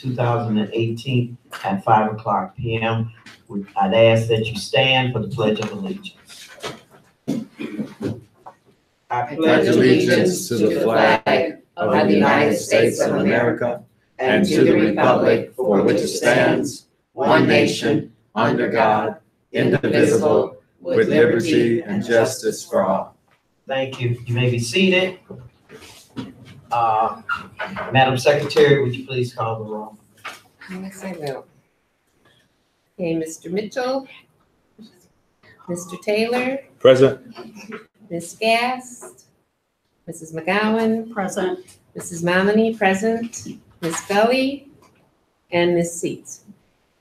2018 at 5:00 p.m. I'd ask that you stand for the Pledge of Allegiance. I pledge allegiance to the flag of the United States of America and to the republic for which it stands, one nation, under God, indivisible, with liberty and justice for all. Thank you. You may be seated. Madam Secretary, would you please call the roll? Yes, I will. Okay, Mr. Mitchell, Mr. Taylor, Present. Ms. Gast, Mrs. McGowan, Present. Mrs. Momini, present, Ms. Gully, and Ms. Seats.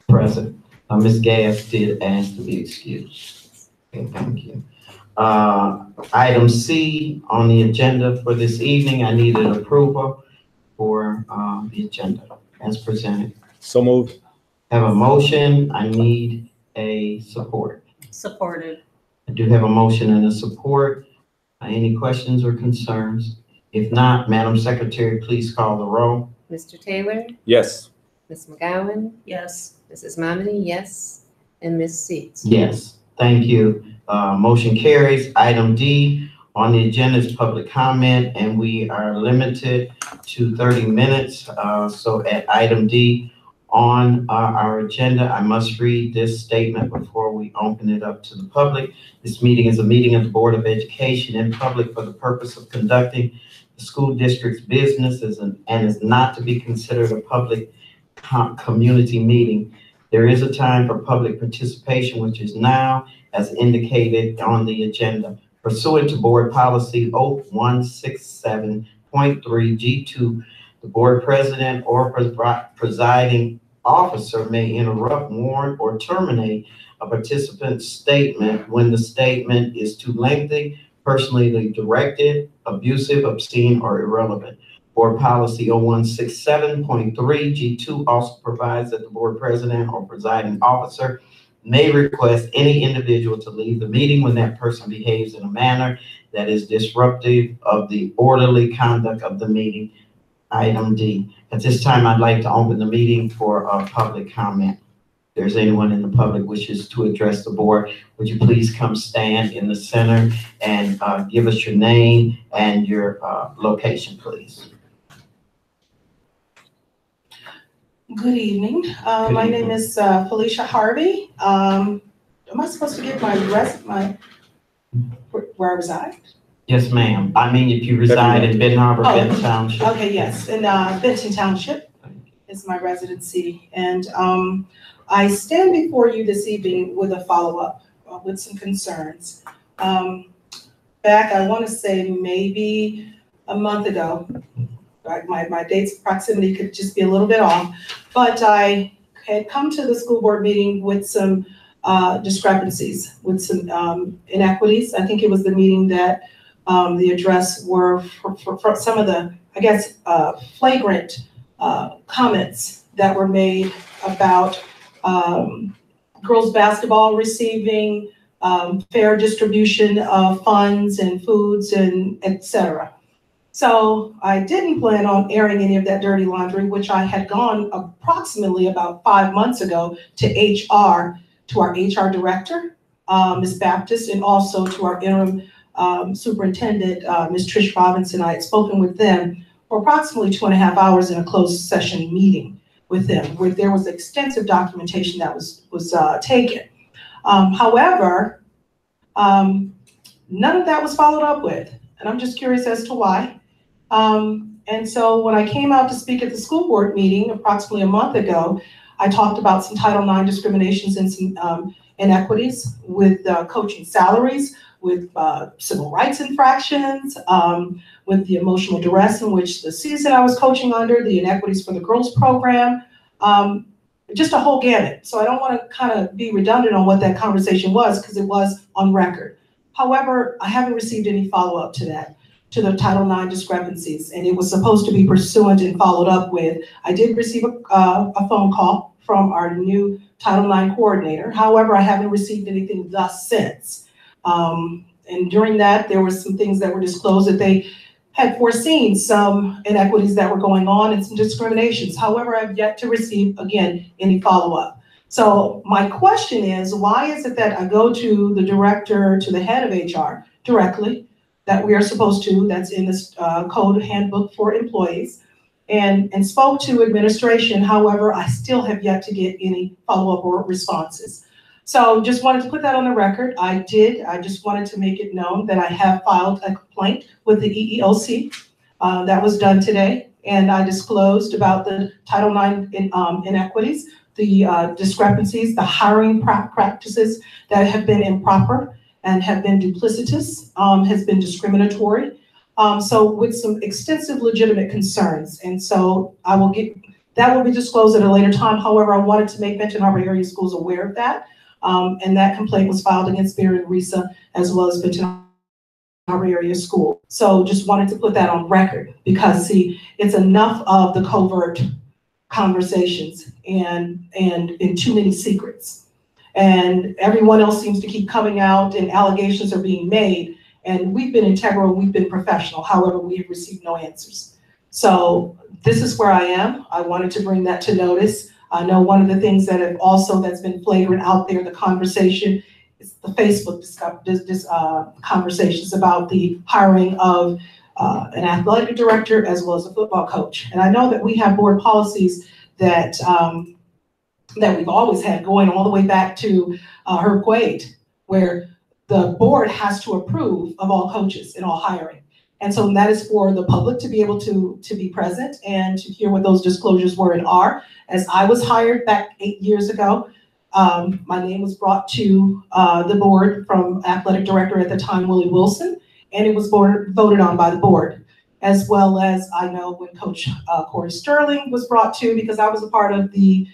Present. Ms. Gass did ask to be excused. Okay, thank you. Item C on the agenda for this evening, I needed approval for the agenda as presented. So moved. Have a motion, I need a support. Supported. I do have a motion and a support. Any questions or concerns? If not, Madam Secretary, please call the roll. Mr. Taylor, Yes. Ms. McGowan, Yes. Mrs. Momini, yes, and Ms. Seats. Yes, thank you. Motion carries. Item D on the agenda is public comment, and we are limited to 30 minutes. So at item D on our agenda, I must read this statement before we open it up to the public. This meeting is a meeting of the Board of Education in public for the purpose of conducting the school district's business and is not to be considered a public community meeting. There is a time for public participation, which is now, as indicated on the agenda. Pursuant to Board Policy 0167.3 G2, the Board President or presiding officer may interrupt, warn, or terminate a participant's statement when the statement is too lengthy, personally directed, abusive, obscene, or irrelevant. Board Policy 0167.3 G2 also provides that the Board President or presiding officer may request any individual to leave the meeting when that person behaves in a manner that is disruptive of the orderly conduct of the meeting. Item D. At this time, I'd like to open the meeting for public comment. If there's anyone in the public wishes to address the board, would you please come stand in the center and give us your name and your location, please. Good evening. My name is Felicia Harvey. Am I supposed to give where I reside? Yes, ma'am. I mean, if you reside in Benton Harbor, Benton Township. Okay, yes, in Benton Township is my residency. And I stand before you this evening with a follow-up with some concerns. Back, I want to say maybe a month ago, my date's proximity could just be a little bit off, but I had come to the school board meeting with some discrepancies, with some inequities. I think it was the meeting that the address were for some of the, I guess, flagrant comments that were made about girls basketball receiving fair distribution of funds and foods and etc. So I didn't plan on airing any of that dirty laundry, which I had gone approximately about 5 months ago to HR, to our HR director, Ms. Baptist, and also to our interim superintendent, Ms. Trish Robinson. I had spoken with them for approximately 2.5 hours in a closed session meeting with them, where there was extensive documentation that was taken. However, none of that was followed up with, and I'm just curious as to why. And so when I came out to speak at the school board meeting approximately a month ago, I talked about some Title IX discriminations and some inequities with coaching salaries, with civil rights infractions, with the emotional duress in which the season I was coaching under, the inequities for the girls program, just a whole gamut. So I don't want to kind of be redundant on what that conversation was, because it was on record. However, I haven't received any follow-up to that, to the Title IX discrepancies, and it was supposed to be pursuant and followed up with. I did receive a phone call from our new Title IX coordinator. However, I haven't received anything thus since. And during that, there were some things that were disclosed that they had foreseen some inequities that were going on and some discriminations. However, I've yet to receive, again, any follow-up. So my question is, why is it that I go to the director, to the head of HR directly, that we are supposed to, that's in this code handbook for employees, and spoke to administration. However, I still have yet to get any follow-up or responses. So just wanted to put that on the record. I just wanted to make it known that I have filed a complaint with the EEOC. That was done today. And I disclosed about the Title IX inequities, the discrepancies, the hiring practices that have been improper and have been duplicitous, has been discriminatory. So with some extensive legitimate concerns. And so that will be disclosed at a later time. However, I wanted to make Benton Harbor area schools aware of that. And that complaint was filed against Barry and Risa, as well as Benton Harbor area school. So just wanted to put that on record because see, it's enough of the covert conversations and too many secrets. And everyone else seems to keep coming out and allegations are being made. And we've been integral, we've been professional. However, we have received no answers. So this is where I am. I wanted to bring that to notice. I know one of the things that have also that's been flagrant out there, the conversation, is the Facebook conversations about the hiring of an athletic director as well as a football coach. And I know that we have board policies that that we've always had going all the way back to Herb Quaid, where the board has to approve of all coaches and all hiring. And so that is for the public to be able to be present and to hear what those disclosures were and are. As I was hired back 8 years ago, my name was brought to the board from athletic director at the time, Willie Wilson, and it was voted on by the board. As well as I know when Coach Corey Sterling was brought to, because I was a part of the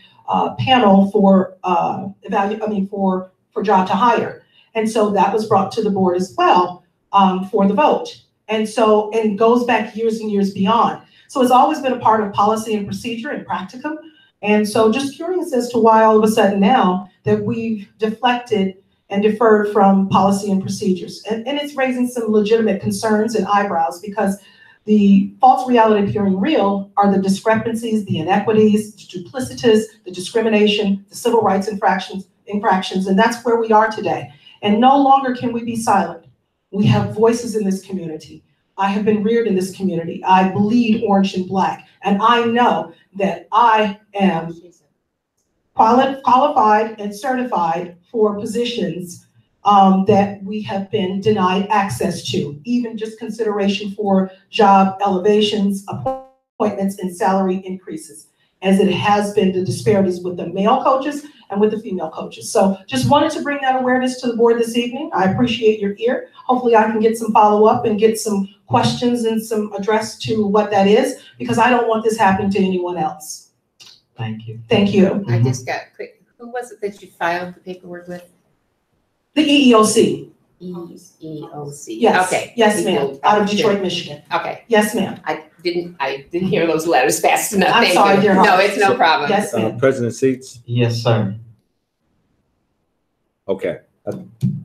panel for for job to hire. And so that was brought to the board as well for the vote. And so, and it goes back years and years beyond. So it's always been a part of policy and procedure and practicum. And so just curious as to why all of a sudden now that we've deflected and deferred from policy and procedures. And it's raising some legitimate concerns and eyebrows because the false reality appearing real are the discrepancies, the inequities, the duplicitous, the discrimination, the civil rights infractions, and that's where we are today. And no longer can we be silent. We have voices in this community. I have been reared in this community. I bleed orange and black, and I know that I am qualified and certified for positions that we have been denied access to, even just consideration for job elevations, appointments, and salary increases, as it has been the disparities with the male coaches and with the female coaches. So just wanted to bring that awareness to the board this evening. I appreciate your ear. Hopefully I can get some follow-up and get some questions and some address to what that is, because I don't want this happening to anyone else. Thank you. Thank you. I just got quick. Who was it that you filed the paperwork with? The EEOC. EEOC. Yes. Okay. Yes, ma'am. Out of Detroit, Michigan. Okay. Yes, ma'am. I didn't hear those letters fast enough. I'm Thank sorry, you. dear No, heart. it's no problem. Yes, ma'am. President Seats? Yes, sir. Okay.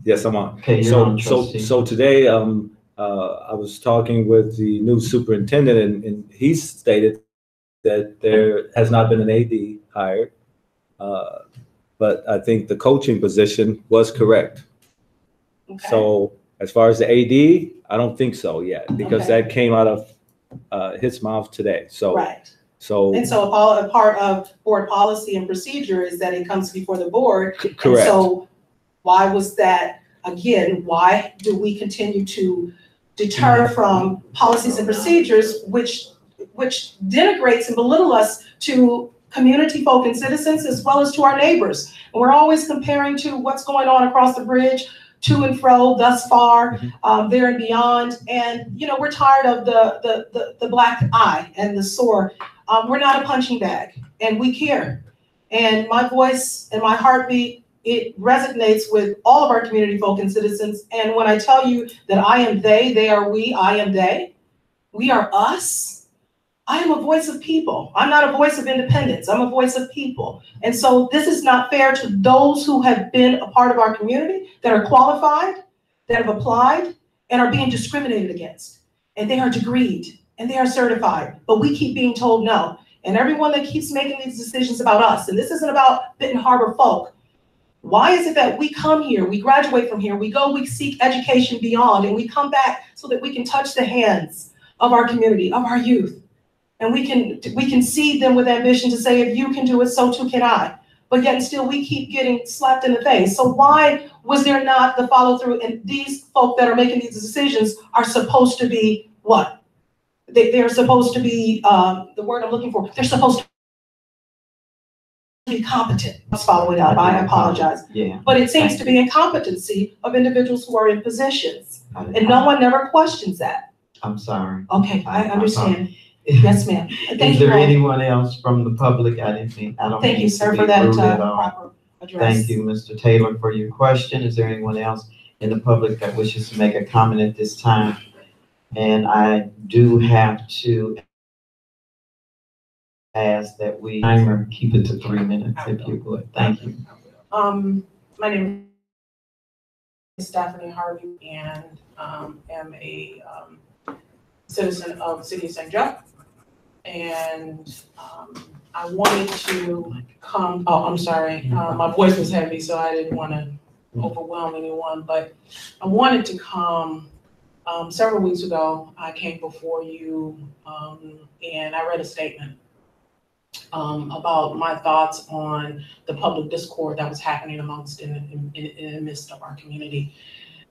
Yes, I'm on. Okay, you're on, trustee. So today, I was talking with the new superintendent, and he stated that there has not been an AD hired. But I think the coaching position was correct. Okay. So as far as the AD, I don't think so yet, because Okay. that came out of his mouth today. So, Right. so And so a part of board policy and procedure is that it comes before the board. correct. And so why was that, again, why do we continue to deter from policies and procedures which denigrates and belittle us to community folk and citizens as well as to our neighbors? And we're always comparing to what's going on across the bridge, to and fro, thus far, there and beyond. And, you know, we're tired of the black eye and the sore. We're not a punching bag, and we care. And my voice and my heartbeat, it resonates with all of our community folk and citizens. And when I tell you that I am they are we, I am they, we are us. I am a voice of people. I'm not a voice of independence. I'm a voice of people. And so this is not fair to those who have been a part of our community, that are qualified, that have applied, and are being discriminated against. and they are degreed and they are certified, but we keep being told no. And everyone that keeps making these decisions about us, and this isn't about Benton Harbor folk, why is it that we come here, we graduate from here, we go, we seek education beyond, and we come back so that we can touch the hands of our community, of our youth, and we can seed them with ambition to say, if you can do it, so too can I. But yet and still we keep getting slapped in the face. So why was there not the follow through? And these folk that are making these decisions are supposed to be what? They're supposed to be, the word I'm looking for, they're supposed to be competent. Let's follow it up, I apologize. Yeah. But it seems to be incompetency of individuals who are in positions, and no one never questions that. I'm sorry. Okay, I understand. Yes, ma'am. Is there anyone else from the public? I don't Thank you, mean sir, to for be that rude at all. proper address. Thank you, Mr. Taylor, for your question. Is there anyone else in the public that wishes to make a comment at this time? And I do have to ask that we timer keep it to 3 minutes if you would. Thank you. My name is Stephanie Harvey, and am a citizen of the city of St. Joe. And I wanted to come, oh, I'm sorry, my voice was heavy, so I didn't want to overwhelm anyone, but I wanted to come. Several weeks ago, I came before you and I read a statement about my thoughts on the public discord that was happening amongst in the midst of our community.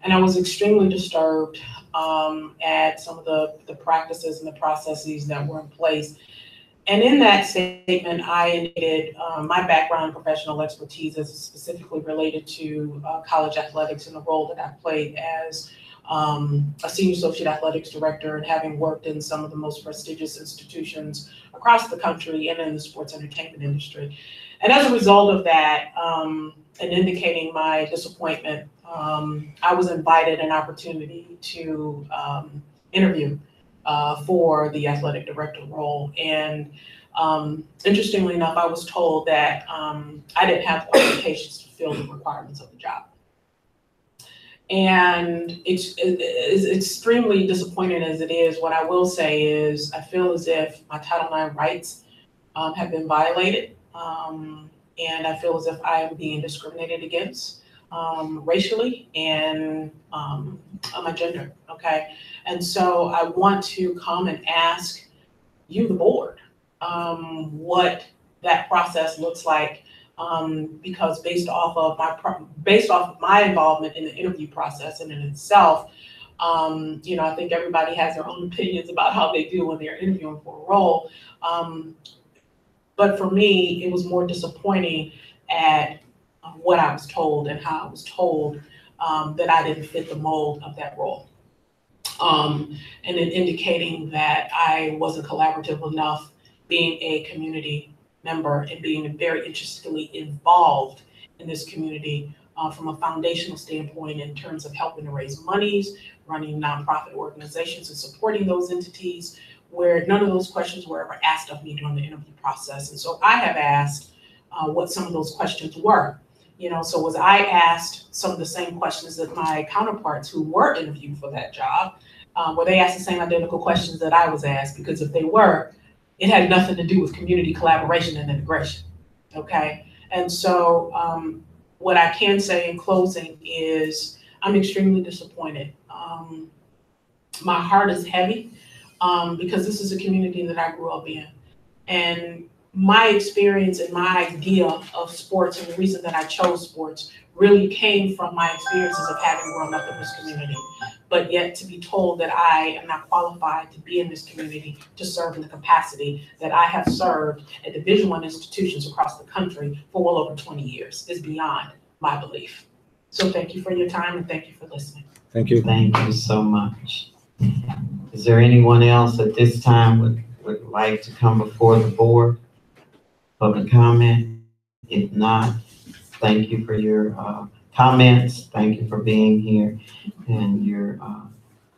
And I was extremely disturbed at some of the practices and the processes that were in place. And in that statement, I indicated my background and professional expertise is specifically related to college athletics and the role that I played as a senior associate athletics director, and having worked in some of the most prestigious institutions across the country and in the sports entertainment industry. And as a result of that, and indicating my disappointment, I was invited an opportunity to interview for the athletic director role. And interestingly enough, I was told that I didn't have qualifications to fill the requirements of the job. And it's extremely disappointing as it is. What I will say is I feel as if my Title IX rights have been violated. And I feel as if I am being discriminated against racially and on my gender, okay? And so I want to come and ask you, the board, what that process looks like. Because based off of my involvement in the interview process and in itself, you know, I think everybody has their own opinions about how they do when they're interviewing for a role. But for me, it was more disappointing at what I was told and how I was told that I didn't fit the mold of that role. And in indicating that I wasn't collaborative enough, being a community member and being very interestedly involved in this community from a foundational standpoint in terms of helping to raise monies, running nonprofit organizations and supporting those entities, where none of those questions were ever asked of me during the interview process. And so I have asked what some of those questions were. You know, so was I asked some of the same questions that my counterparts who were interviewed for that job, were they asked the same identical questions that I was asked? Because if they were, it had nothing to do with community collaboration and integration, okay? And so what I can say in closing is I'm extremely disappointed. My heart is heavy because this is a community that I grew up in. And my experience and my idea of sports and the reason that I chose sports really came from my experiences of having grown up in this community. But yet to be told that I am not qualified to be in this community to serve in the capacity that I have served at Division I institutions across the country for well over 20 years is beyond my belief. So thank you for your time and thank you for listening. Thank you. Thank you so much. Is there anyone else at this time would like to come before the board? Public comment? If not, thank you for your comments. Thank you for being here and your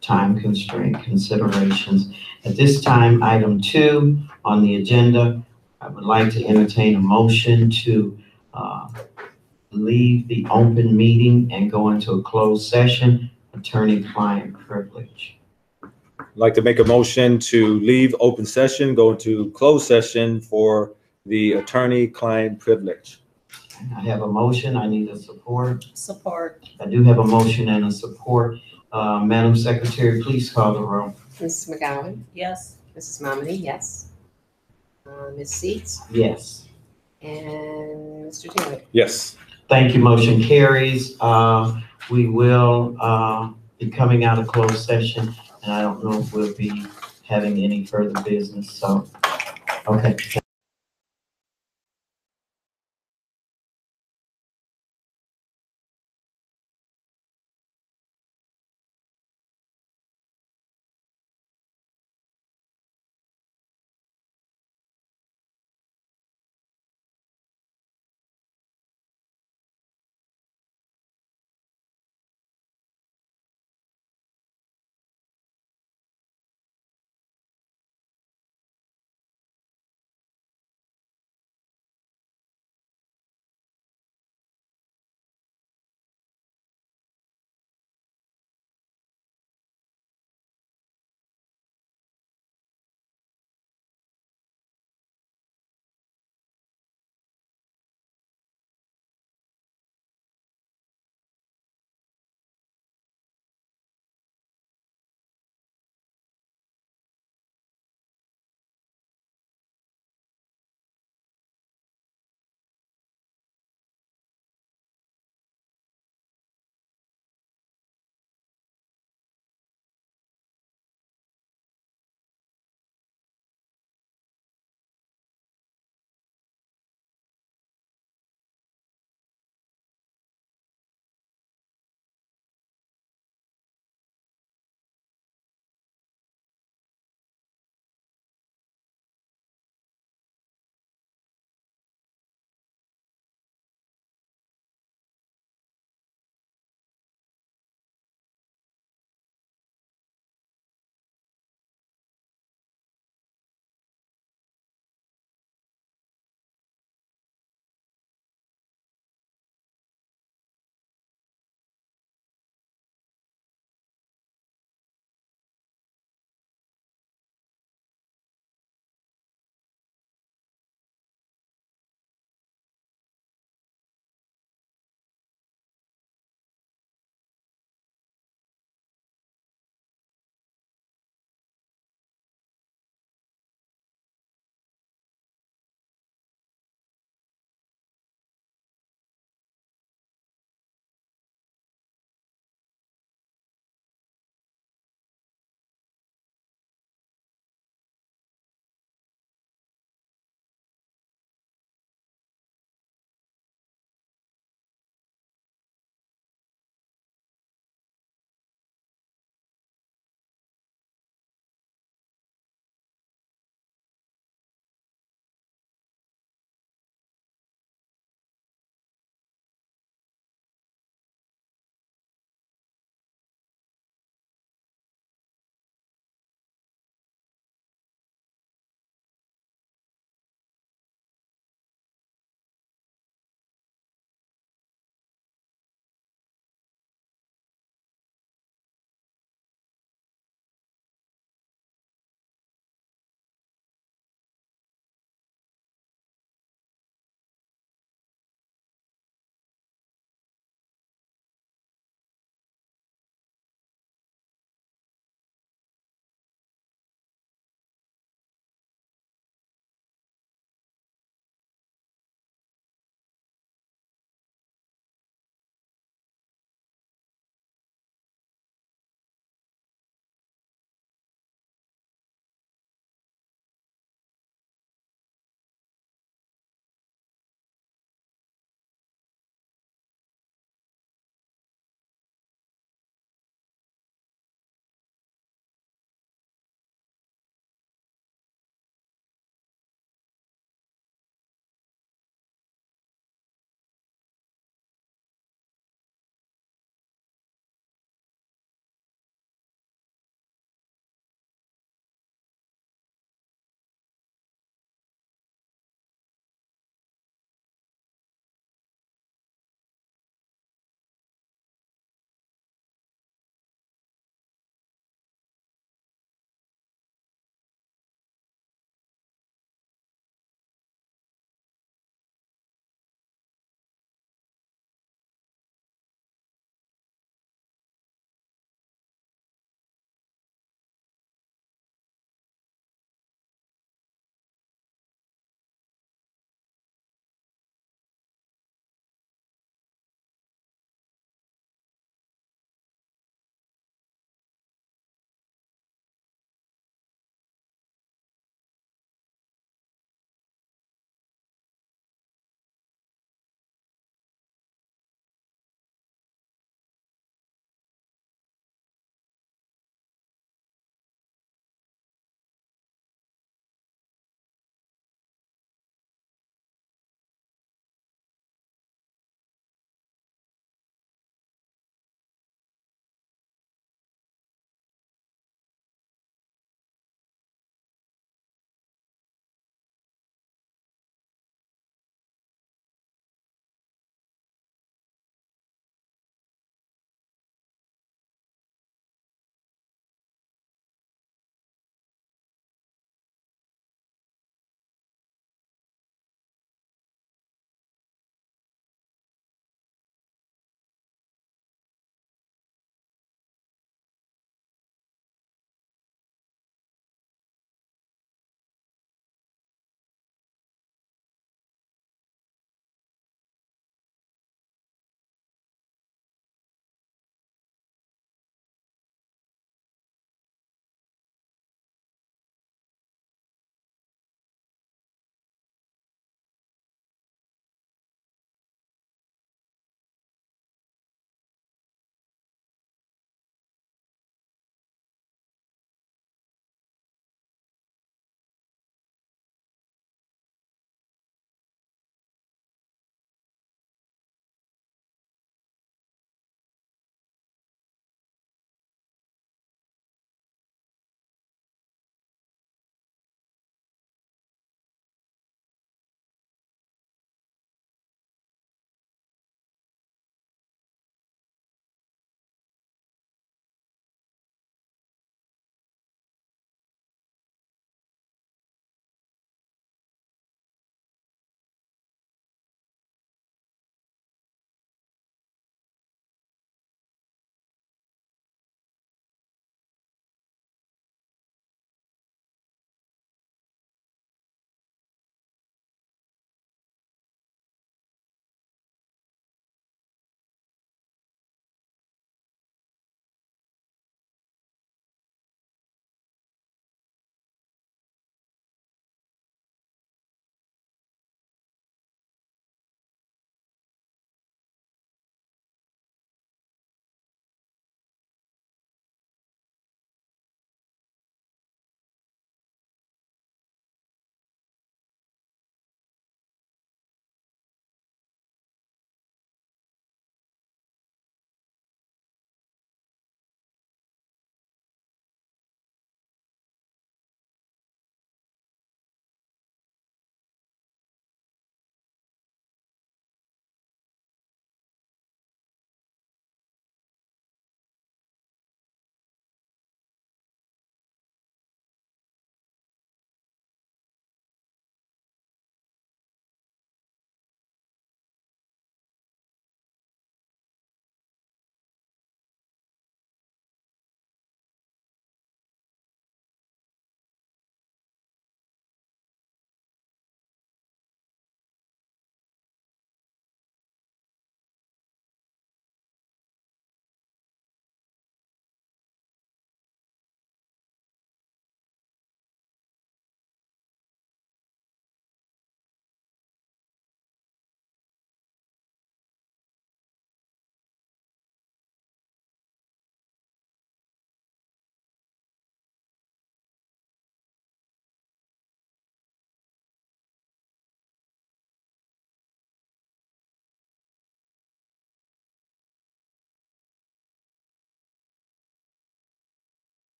time constraint considerations. At this time, item 2 on the agenda, I would like to entertain a motion to leave the open meeting and go into a closed session, attorney-client privilege. I'd like to make a motion to leave open session, go into closed session for the attorney-client privilege. I have a motion, I need a support. Support. I do have a motion and a support. Madam Secretary, please call the roll. Mrs. McGowan? Yes. Mrs. Momini, yes. Ms. Seats? Yes. And Mr. Taylor? Yes. Thank you, motion carries. We will be coming out of closed session, and I don't know if we'll be having any further business, so, okay.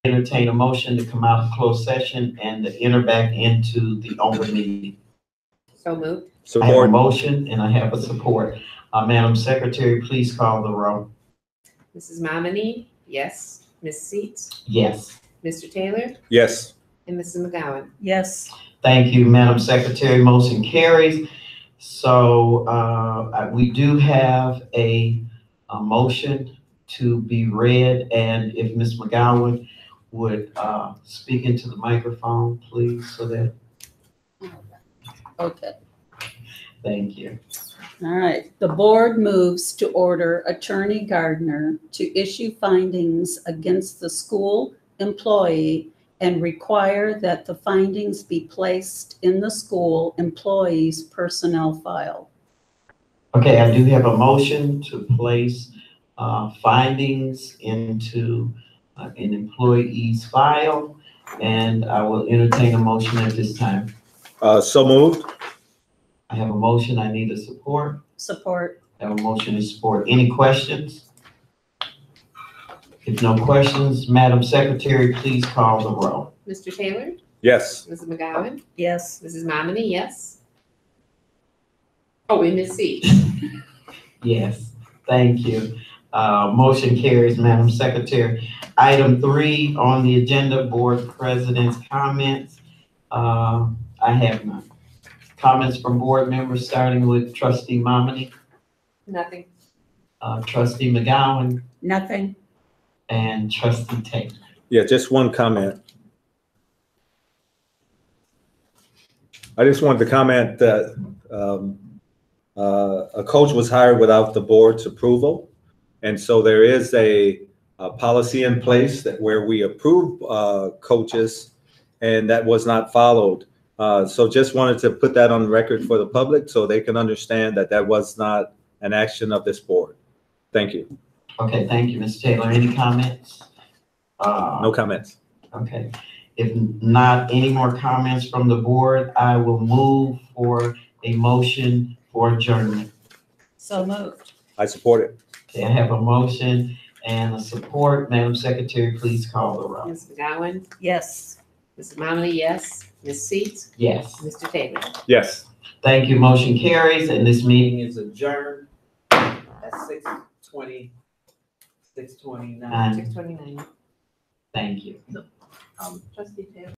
entertain a motion to come out of closed session and to enter back into the open meeting. So moved. I have a Support. motion and I have a support. Madam Secretary, please call the roll. Mrs. Momini, yes. Ms. Seats, Yes. Mr. Taylor, Yes. and Mrs. McGowan. Yes. Thank you, Madam Secretary. Motion carries. So we do have a motion to be read, and if Ms. McGowan would speak into the microphone, please, so that, Okay, thank you. all right. The board moves to order Attorney Gardner to issue findings against the school employee and require that the findings be placed in the school employee's personnel file. Okay, I do have a motion to place findings into an employee's file, and I will entertain a motion at this time. So moved. I have a motion, I need a support. Support. I have a motion to support. Any questions? If no questions, Madam Secretary, please call the roll. Mr. Taylor, Yes. Mrs. McGowan, Yes. Mrs. Momini, yes. Oh, and Ms. Seats. Yes, thank you. Motion carries, Madam Secretary. Item 3 on the agenda, Board President's comments. I have none. Comments from board members, starting with Trustee Momini, Nothing. Trustee McGowan, Nothing. and Trustee Taylor. Yeah, just one comment. I just wanted to comment that a coach was hired without the board's approval. And so there is a policy in place that where we approve coaches, and that was not followed. So just wanted to put that on record for the public so they can understand that that was not an action of this board. Thank you. Okay, thank you, Ms. Taylor. Any comments? No comments. Okay, if not any more comments from the board, I will move for a motion for adjournment. So moved. I support it. Okay, I have a motion and a support. Madam Secretary, please call the roll. Ms. McGowan, Yes. Mrs. Momini, yes. Ms. Seats, Yes, Mr. Taylor. Yes. thank you. Motion carries, and this meeting is adjourned at 6:29. 6:29. Thank you. Trustee Taylor.